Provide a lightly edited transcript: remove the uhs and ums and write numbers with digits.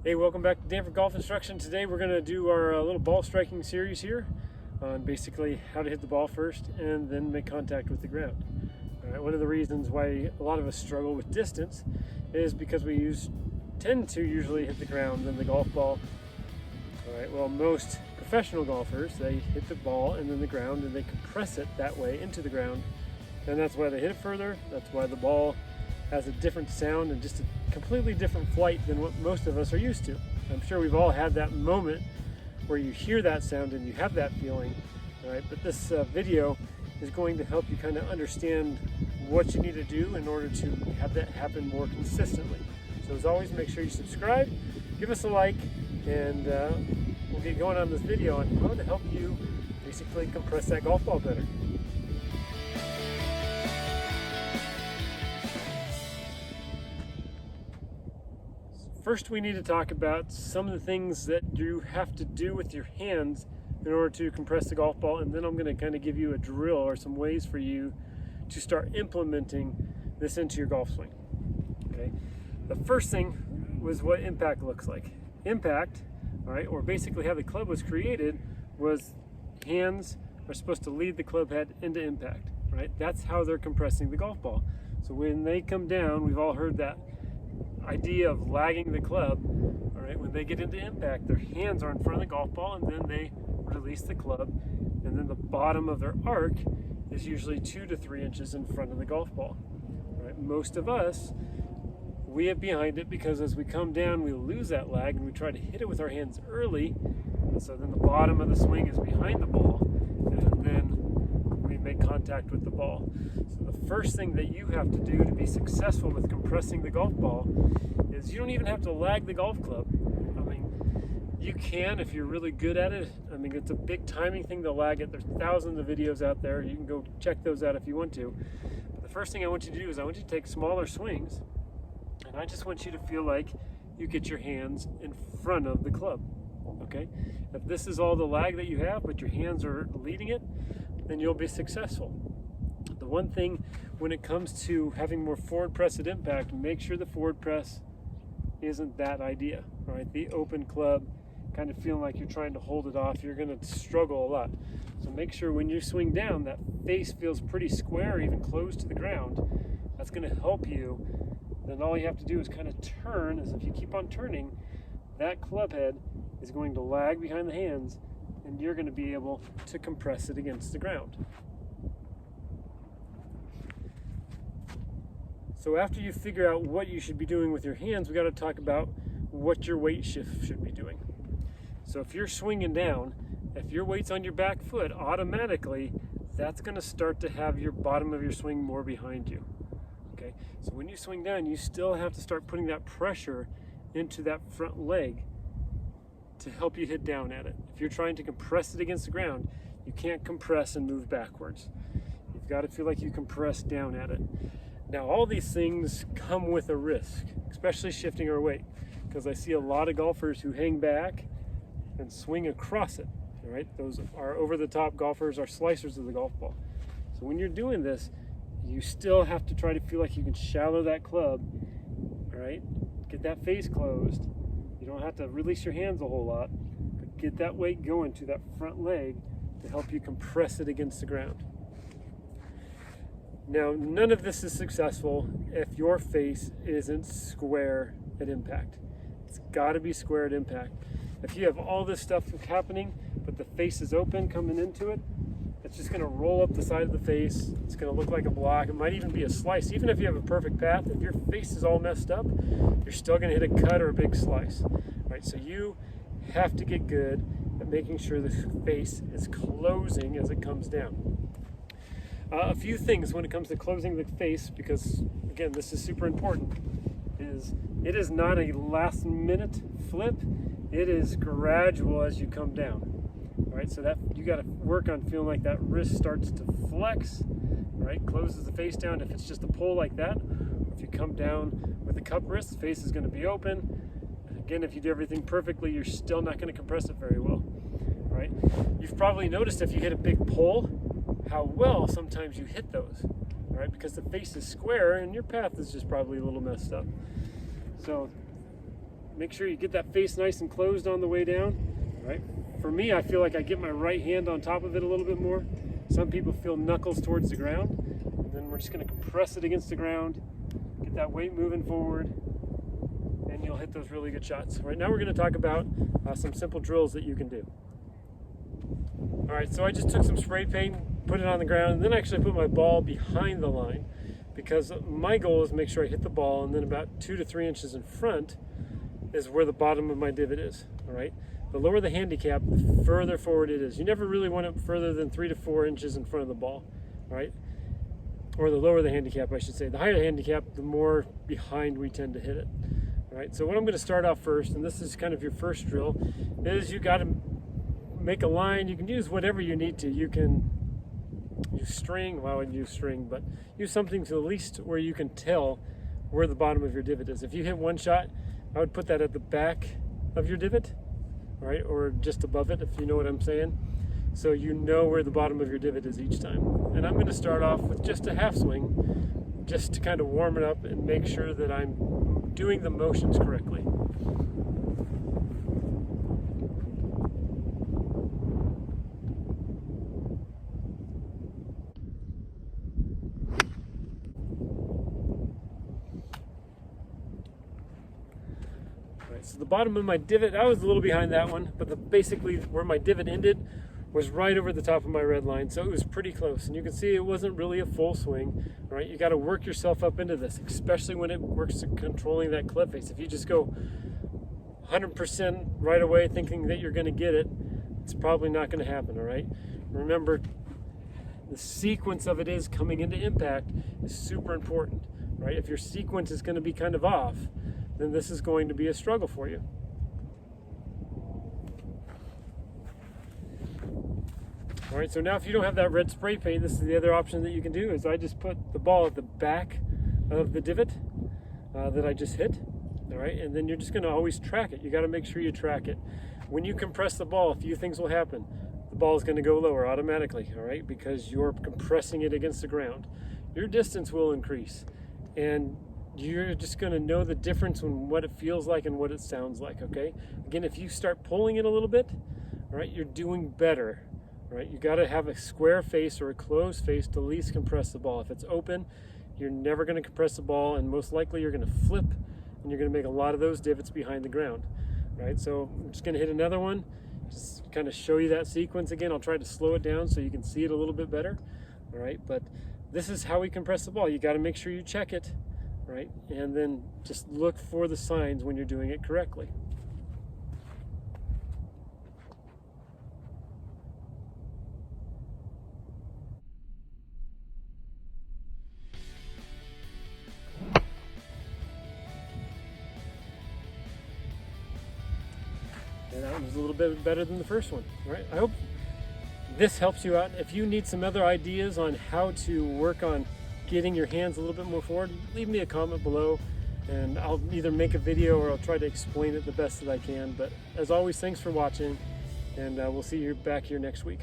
Hey, welcome back to Danford Golf Instruction. Today we're going to do our little ball striking series here on basically how to hit the ball first and then make contact with the ground. All right, one of the reasons why a lot of us struggle with distance is because we tend to usually hit the ground than the golf ball. All right, well, most professional golfers, they hit the ball and then the ground and they compress it that way into the ground, and that's why they hit it further. That's why the ball has a different sound and just a completely different flight than what most of us are used to. I'm sure we've all had that moment where you hear that sound and you have that feeling. All right, but this video is going to help you kind of understand what you need to do in order to have that happen more consistently. So as always, make sure you subscribe, give us a like, and we'll get going on this video on how to help you basically compress that golf ball better. First, we need to talk about some of the things that you have to do with your hands in order to compress the golf ball, and then I'm going to kind of give you a drill or some ways for you to start implementing this into your golf swing. Okay. The first thing was what impact looks like. Impact, all right, or basically how the club was created, was hands are supposed to lead the club head into impact, right? That's how they're compressing the golf ball. So when they come down, we've all heard that idea of lagging the club. All right, when they get into impact, their hands are in front of the golf ball and then they release the club, and then the bottom of their arc is usually 2 to 3 inches in front of the golf ball. All right, most of us, we get behind it because as we come down, we lose that lag and we try to hit it with our hands early, and so then the bottom of the swing is behind the ball, and then we make contact with the ball. So the first thing that you have to do to be successful with compressing the golf ball is you don't even have to lag the golf club. I mean, you can if you're really good at it. I mean, it's a big timing thing to lag it. There's thousands of videos out there. You can go check those out if you want to. But the first thing I want you to do is I want you to take smaller swings, and I just want you to feel like you get your hands in front of the club. Okay? If this is all the lag that you have, but your hands are leading it, then you'll be successful. The one thing when it comes to having more forward press at impact, make sure the forward press isn't that idea, right? The open club, kind of feeling like you're trying to hold it off, you're going to struggle a lot. So make sure when you swing down, that face feels pretty square, even close to the ground. That's going to help you. Then all you have to do is kind of turn, as if you keep on turning, that club head is going to lag behind the hands, and you're going to be able to compress it against the ground. So after you figure out what you should be doing with your hands, we got to talk about what your weight shift should be doing. So if you're swinging down, if your weight's on your back foot, automatically that's going to start to have your bottom of your swing more behind you. Okay, so when you swing down, you still have to start putting that pressure into that front leg to help you hit down at it. If you're trying to compress it against the ground, you can't compress and move backwards. You've got to feel like you compress down at it. Now, all these things come with a risk, especially shifting our weight, because I see a lot of golfers who hang back and swing across it. All right, those are over-the-top golfers, are slicers of the golf ball. So when you're doing this, you still have to try to feel like you can shallow that club. All right, get that face closed. You don't have to release your hands a whole lot, but get that weight going to that front leg to help you compress it against the ground. Now, none of this is successful if your face isn't square at impact. It's got to be square at impact. If you have all this stuff happening, but the face is open coming into it, it's just going to roll up the side of the face. It's going to look like a block. It might even be a slice. Even if you have a perfect path, if your face is all messed up, you're still going to hit a cut or a big slice. Right? So you have to get good at making sure the face is closing as it comes down. A few things when it comes to closing the face, because again, this is super important, is it is not a last minute flip. It is gradual as you come down. All right, so that you got to work on feeling like that wrist starts to flex, right? Closes the face down. If it's just a pull like that, if you come down with a cup wrist, the face is going to be open. Again, if you do everything perfectly, you're still not going to compress it very well, right? You've probably noticed if you hit a big pull, how well sometimes you hit those, right? Because the face is square and your path is just probably a little messed up. So Make sure you get that face nice and closed on the way down. All right. For me, I feel like I get my right hand on top of it a little bit more. Some people feel knuckles towards the ground. And then we're just going to compress it against the ground, get that weight moving forward, and you'll hit those really good shots. Right now we're going to talk about some simple drills that you can do. All right, so I just took some spray paint, put it on the ground, and then actually put my ball behind the line, because my goal is to make sure I hit the ball, and then about 2 to 3 inches in front is where the bottom of my divot is. All right. The lower the handicap, the further forward it is. You never really want it further than 3 to 4 inches in front of the ball, all right? Or the lower the handicap, I should say. The higher the handicap, the more behind we tend to hit it, all right? So what I'm going to start off first, and this is kind of your first drill, is you got to make a line. You can use whatever you need to. You can use string, well, I wouldn't use string, but use something to the least where you can tell where the bottom of your divot is. If you hit one shot, I would put that at the back of your divot, right, or just above it, if you know what I'm saying, so you know where the bottom of your divot is each time. And I'm going to start off with just a half swing, just to kind of warm it up and make sure that I'm doing the motions correctly. So the bottom of my divot, I was a little behind that one, but basically where my divot ended was right over the top of my red line, so it was pretty close. And you can see it wasn't really a full swing, right? You got to work yourself up into this, especially when it works to controlling that clip face. If you just go 100% right away thinking that you're going to get it, it's probably not going to happen, all right? Remember, the sequence of it is coming into impact is super important, right? If your sequence is going to be kind of off, then this is going to be a struggle for you. All right, so now if you don't have that red spray paint, this is the other option that you can do, is I just put the ball at the back of the divot that I just hit, all right? And then you're just gonna always track it. You gotta make sure you track it. When you compress the ball, a few things will happen. The ball is gonna go lower automatically, all right? Because you're compressing it against the ground. Your distance will increase, and you're just going to know the difference in what it feels like and what it sounds like, okay? Again, if you start pulling it a little bit, all right, you're doing better, all right? You got to have a square face or a closed face to at least compress the ball. If it's open, you're never going to compress the ball, and most likely you're going to flip, and you're going to make a lot of those divots behind the ground, right? So I'm just going to hit another one, just kind of show you that sequence again. I'll try to slow it down so you can see it a little bit better, all right? But this is how we compress the ball. You got to make sure you check it, right? And then just look for the signs when you're doing it correctly. And that was a little bit better than the first one, right? I hope this helps you out. If you need some other ideas on how to work on getting your hands a little bit more forward, leave me a comment below, and I'll either make a video or I'll try to explain it the best that I can. But as always, thanks for watching, and we'll see you back here next week.